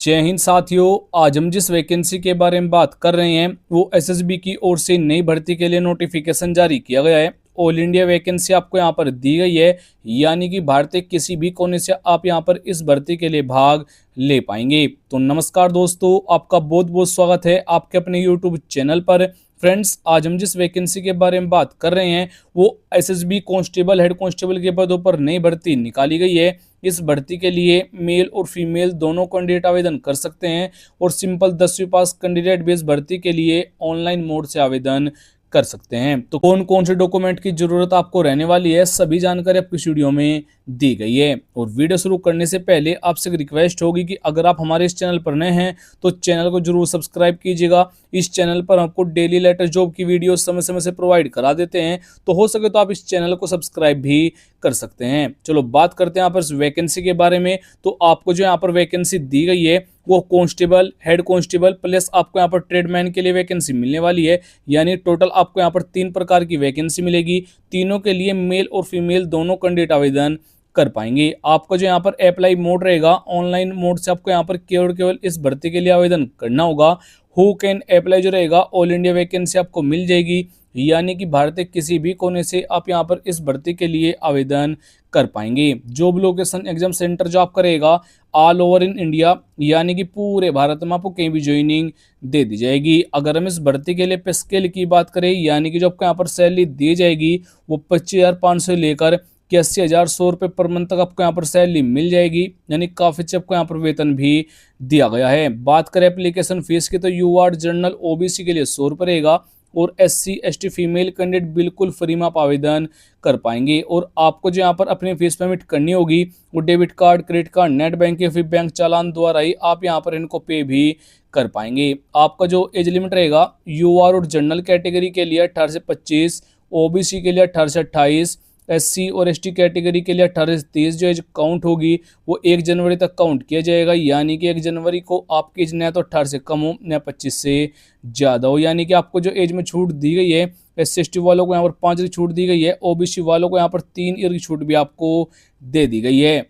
जय हिंद साथियों। आज हम जिस वैकेंसी के बारे में बात कर रहे हैं वो एसएसबी की ओर से नई भर्ती के लिए नोटिफिकेशन जारी किया गया है। ऑल इंडिया वैकेंसी आपको यहां पर दी गई है, यानी कि भारत के किसी भी कोने से आप यहां पर इस भर्ती के लिए भाग ले पाएंगे। तो नमस्कार दोस्तों, आपका बहुत बहुत स्वागत है आपके अपने यूट्यूब चैनल पर। फ्रेंड्स, आज हम जिस वैकेंसी के बारे में बात कर रहे हैं वो एसएसबी कांस्टेबल, हेड कांस्टेबल के पदों पर नई भर्ती निकाली गई है। इस भर्ती के लिए मेल और फीमेल दोनों कैंडिडेट आवेदन कर सकते हैं और सिंपल 10वीं पास कैंडिडेट भी इस भर्ती के लिए ऑनलाइन मोड से आवेदन कर सकते हैं। तो कौन कौन से डॉक्यूमेंट की जरूरत आपको रहने वाली है, सभी जानकारी आपकी इस वीडियो में दी गई है। और वीडियो शुरू करने से पहले आपसे एक रिक्वेस्ट होगी कि अगर आप हमारे इस चैनल पर नए हैं तो चैनल को जरूर सब्सक्राइब कीजिएगा। इस चैनल पर आपको डेली लेटेस्ट जॉब की वीडियो समय समय से प्रोवाइड करा देते हैं, तो हो सके तो आप इस चैनल को सब्सक्राइब भी कर सकते हैं। चलो बात करते हैं यहाँ पर वैकेंसी के बारे में। तो आपको जो यहाँ पर वैकेंसी दी गई है वो कांस्टेबल, हेड कांस्टेबल प्लस आपको यहाँ पर ट्रेडमैन के लिए वैकेंसी मिलने वाली है। यानी टोटल आपको यहाँ पर 3 प्रकार की वैकेंसी मिलेगी। तीनों के लिए मेल और फीमेल दोनों कैंडिडेट आवेदन कर पाएंगे। आपका जो यहाँ पर अप्लाई मोड रहेगा, ऑनलाइन मोड से आपको यहाँ पर केवल इस भर्ती के लिए आवेदन करना होगा। हु कैन अप्लाई जो रहेगा, ऑल इंडिया वैकेंसी आपको मिल जाएगी, यानी कि भारत के किसी भी कोने से आप यहाँ पर इस भर्ती के लिए आवेदन कर पाएंगे। जॉब लोकेशन एग्जाम सेंटर जो आपका रहेगा ऑल ओवर इन इंडिया, यानी कि पूरे भारत में आपको कहीं भी ज्वाइनिंग दे दी जाएगी। अगर हम इस भर्ती के लिए पे स्केल की बात करें, यानी कि जो आपको यहाँ पर सैलरी दी जाएगी वो 25,500 लेकर 81,100 रुपये पर मंथ तक आपको यहाँ पर सैलरी मिल जाएगी। यानी काफ़ी अच्छे आपको यहाँ पर वेतन भी दिया गया है। बात करें एप्लीकेशन फीस की तो यूआर जनरल ओबीसी के लिए 100 रुपये रहेगा और एससी एसटी फीमेल कैंडिडेट बिल्कुल फ्री में आप आवेदन कर पाएंगे। और आपको जो यहाँ पर अपनी फीस पेमेंट करनी होगी वो debit card, credit card, net banking या फिर बैंक चालान द्वारा ही आप यहाँ पर इनको पे भी कर पाएंगे। आपका जो एज लिमिट रहेगा यूआर और जनरल कैटेगरी के लिए 18 से 25, ओबीसी के लिए 18 से 28, एससी और एसटी कैटेगरी के लिए 18 से 30 जो एज काउंट होगी वो 1 जनवरी तक काउंट किया जाएगा। यानी कि 1 जनवरी को आपकी एज न तो 18 से कम हो न 25 से ज़्यादा हो। यानी कि आपको जो एज में छूट दी गई है, एससी एसटी वालों को यहाँ पर 5 की छूट दी गई है, ओबीसी वालों को यहाँ पर 3 ईयर की छूट भी आपको दे दी गई है।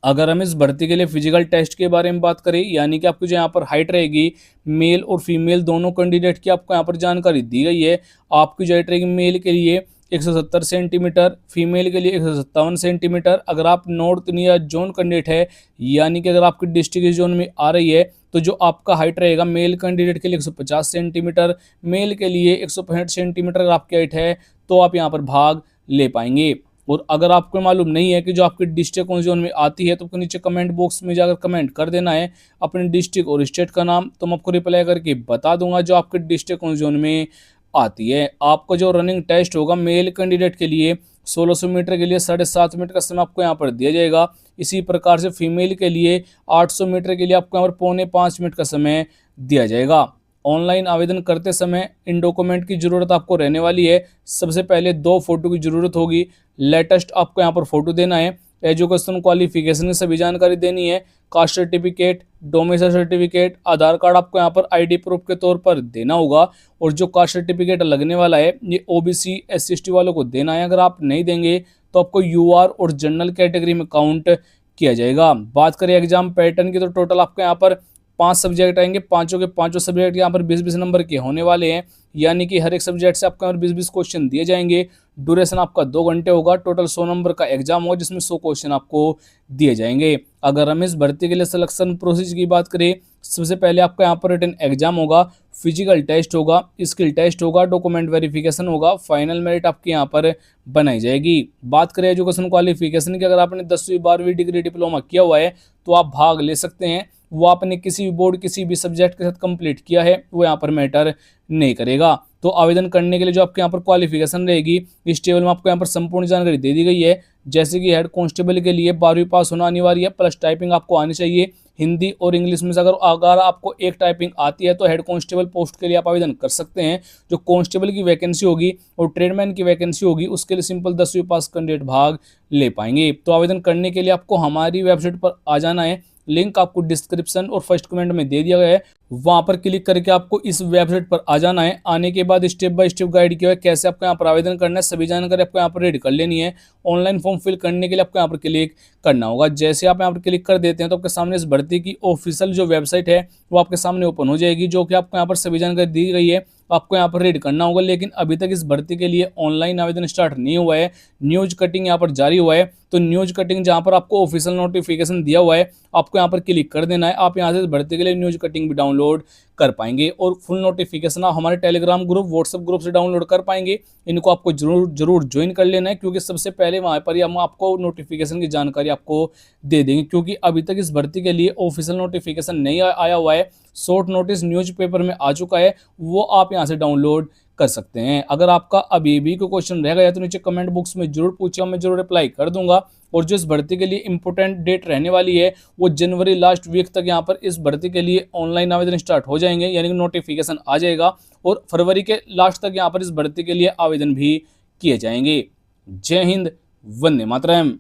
अगर हम इस भर्ती के लिए फिजिकल टेस्ट के बारे में बात करें, यानी कि आपको जो यहाँ पर हाइट रहेगी मेल और फीमेल दोनों कैंडिडेट की आपको यहाँ पर जानकारी दी गई है। आपकी जो हाइट रहेगी मेल के लिए 170 सेंटीमीटर, फीमेल के लिए 157 सेंटीमीटर। अगर आप नॉर्थ इंडिया जोन कैंडिडेट है, यानी कि अगर आपकी डिस्ट्रिक्ट जोन में आ रही है तो जो आपका हाइट रहेगा मेल कैंडिडेट के लिए 150 सेंटीमीटर, मेल के लिए 165 सेंटीमीटर अगर आपकी हाइट है तो आप यहाँ पर भाग ले पाएंगे। और अगर आपको मालूम नहीं है कि जो आपकी डिस्ट्रिक्ट कौन जोन में आती है तो आपको नीचे कमेंट बॉक्स में जाकर कमेंट कर देना है अपने डिस्ट्रिक्ट और स्टेट का नाम, तो मैं आपको रिप्लाई करके बता दूंगा जो आपके डिस्ट्रिक्ट कौन जोन में आती है। आपका जो रनिंग टेस्ट होगा मेल कैंडिडेट के लिए 1600 मीटर के लिए 7.5 मिनट का समय आपको यहाँ पर दिया जाएगा। इसी प्रकार से फीमेल के लिए 800 मीटर के लिए आपको यहाँ पर 4.25 मिनट का समय दिया जाएगा। ऑनलाइन आवेदन करते समय इन डॉक्यूमेंट की ज़रूरत आपको रहने वाली है। सबसे पहले 2 फोटो की ज़रूरत होगी। लेटेस्ट आपको यहाँ पर फोटो देना है। एजुकेशन क्वालिफिकेशन की सभी जानकारी देनी है। कास्ट सर्टिफिकेट, डोमिसाइल सर्टिफिकेट, आधार कार्ड आपको यहाँ पर आईडी प्रूफ के तौर पर देना होगा। और जो कास्ट सर्टिफिकेट लगने वाला है ये ओबीसी एससी एसटी वालों को देना है। अगर आप नहीं देंगे तो आपको यूआर और जनरल कैटेगरी में काउंट किया जाएगा। बात करें एग्जाम पैटर्न की तो टोटल आपको यहाँ पर 5 सब्जेक्ट आएंगे। पांचों के पांचों सब्जेक्ट यहाँ पर 20-20 नंबर के होने वाले हैं। यानी कि हर एक सब्जेक्ट से आपको 20-20 क्वेश्चन दिए जाएंगे। ड्यूरेशन आपका 2 घंटे होगा। टोटल 100 नंबर का एग्जाम होगा जिसमें 100 क्वेश्चन आपको दिए जाएंगे। अगर हम इस भर्ती के लिए सिलेक्शन प्रोसेस की बात करें, सबसे पहले आपका यहाँ पर रिटन एग्जाम होगा, फिजिकल टेस्ट होगा, स्किल टेस्ट होगा, डॉक्यूमेंट वेरिफिकेशन होगा, फाइनल मेरिट आपकी यहाँ पर बनाई जाएगी। बात करें एजुकेशन क्वालिफिकेशन की, अगर आपने 10वीं 12वीं डिग्री डिप्लोमा किया हुआ है तो आप भाग ले सकते हैं। वो आपने किसी भी बोर्ड किसी भी सब्जेक्ट के साथ कंप्लीट किया है वो यहाँ पर मैटर नहीं करेगा। तो आवेदन करने के लिए जो आपके यहाँ पर क्वालिफिकेशन रहेगी इस टेबल में आपको यहाँ पर संपूर्ण जानकारी दे दी गई है। जैसे कि हेड कांस्टेबल के लिए 12वीं पास होना अनिवार्य है, प्लस टाइपिंग आपको आनी चाहिए हिंदी और इंग्लिश में से। अगर आपको एक टाइपिंग आती है तो हेड कांस्टेबल पोस्ट के लिए आप आवेदन कर सकते हैं। जो कांस्टेबल की वैकेंसी होगी और ट्रेडमैन की वैकेंसी होगी उसके लिए सिंपल 10वीं पास कैंडिडेट भाग ले पाएंगे। तो आवेदन करने के लिए आपको हमारी वेबसाइट पर आ जाना है। लिंक आपको डिस्क्रिप्शन और फर्स्ट कमेंट में दे दिया गया है। वहां पर क्लिक करके आपको इस वेबसाइट पर आ जाना है। आने के बाद स्टेप बाय स्टेप गाइड किया है कैसे आपको यहाँ पर आवेदन करना है, सभी जानकारी आपको यहाँ पर रीड कर लेनी है। ऑनलाइन फॉर्म फिल करने के लिए आपको यहाँ पर क्लिक करना होगा। जैसे आप यहाँ पर क्लिक कर देते हैं तो आपके सामने इस भर्ती की ऑफिशियल जो वेबसाइट है वो आपके सामने ओपन हो जाएगी, जो कि आपको यहाँ पर सभी जानकारी दी गई है, आपको यहाँ पर रीड करना होगा। लेकिन अभी तक इस भर्ती के लिए ऑनलाइन आवेदन स्टार्ट नहीं हुआ है, न्यूज कटिंग यहाँ पर जारी हुआ है। तो न्यूज कटिंग जहाँ पर आपको ऑफिशियल नोटिफिकेशन दिया हुआ है आपको यहाँ पर क्लिक कर देना है। आप यहाँ से इस भर्ती के लिए न्यूज कटिंग भी डाउनलोड कर पाएंगे और फुल नोटिफिकेशन आप हमारे टेलीग्राम ग्रुप, व्हाट्सएप ग्रुप से डाउनलोड कर पाएंगे। इनको आपको जरूर ज्वाइन कर लेना है, क्योंकि सबसे पहले वहाँ पर ही हम आपको नोटिफिकेशन की जानकारी आपको दे देंगे। क्योंकि अभी तक इस भर्ती के लिए ऑफिशियल नोटिफिकेशन नहीं आया हुआ है, शॉर्ट नोटिस न्यूज़पेपर में आ चुका है, वो आप यहाँ से डाउनलोड कर सकते हैं। अगर आपका अभी भी कोई क्वेश्चन रह गया तो नीचे कमेंट बॉक्स में जरूर पूछिए, मैं जरूर रिप्लाई कर दूंगा। और जो इस भर्ती के लिए इंपॉर्टेंट डेट रहने वाली है वो जनवरी लास्ट वीक तक यहाँ पर इस भर्ती के लिए ऑनलाइन आवेदन स्टार्ट हो जाएंगे, यानी कि नोटिफिकेशन आ जाएगा। और फरवरी के लास्ट तक यहाँ पर इस भर्ती के लिए आवेदन भी किए जाएंगे। जय हिंद, वंदे मातरम।